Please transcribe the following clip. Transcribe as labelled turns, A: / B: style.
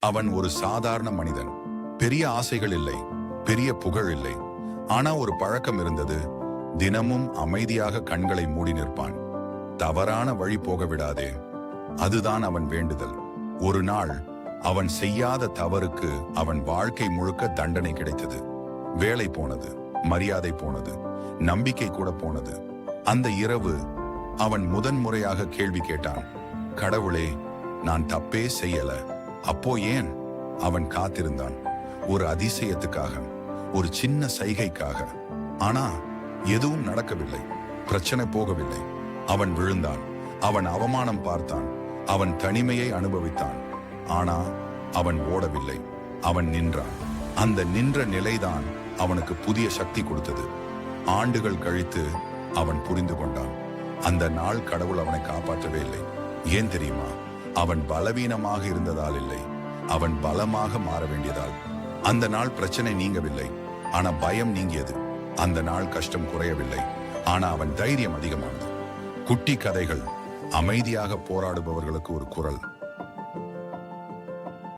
A: அவன் ஒரு சாதாரண மனிதன். பெரிய ஆசைகள் இல்லை, பெரிய புகழ் இல்லை. ஆனா ஒரு பழக்கம் இருந்தது. தினமும் அமைதியாக கண்களை மூடி நிற்பான். தவறான வழி போக விடாதே, அதுதான் அவன் வேண்டுதல். ஒரு நாள் அவன் செய்யாத தவறுக்கு அவன் வாழ்க்கை முழுக்க தண்டனை கிடைத்தது. வேலை போனது, மரியாதை போனது, நம்பிக்கை கூட போனது. அந்த இரவு அவன் முதன்முறையாக கேள்வி கேட்டான், கடவுளே, நான் தப்பே செய்யல, அப்போ ஏன்? அவன் காத்திருந்தான், ஒரு அதிசயத்துக்காக, ஒரு சின்ன சைகைக்காக. ஆனா எதுவும் நடக்கவில்லை. பிரச்சனை போகவில்லை. அவன் விழுந்தான், அவன் அவமானம் பார்த்தான், அவன் தனிமையை அனுபவித்தான். ஆனா அவன் ஓடவில்லை, அவன் நின்றான். அந்த நின்ற நிலைதான் அவனுக்கு புதிய சக்தி கொடுத்தது. ஆண்டுகள் கழித்து அவன் புரிந்து கொண்டான், அந்த நாள் கடவுள் அவனை காப்பாற்றவே இல்லை. ஏன் தெரியுமா? அவன் பலவீனமாக இருந்ததால் இல்லை, அவன் பலமாக மாற வேண்டியதால். அந்த நாள் பிரச்சனை நீங்கவில்லை, ஆனா பயம் நீங்கியது. அந்த நாள் கஷ்டம் குறையவில்லை, ஆனா அவன் தைரியம் அதிகமானது. குட்டி கதைகள் அமைதியாக போராடுபவர்களுக்கு ஒரு குரல்.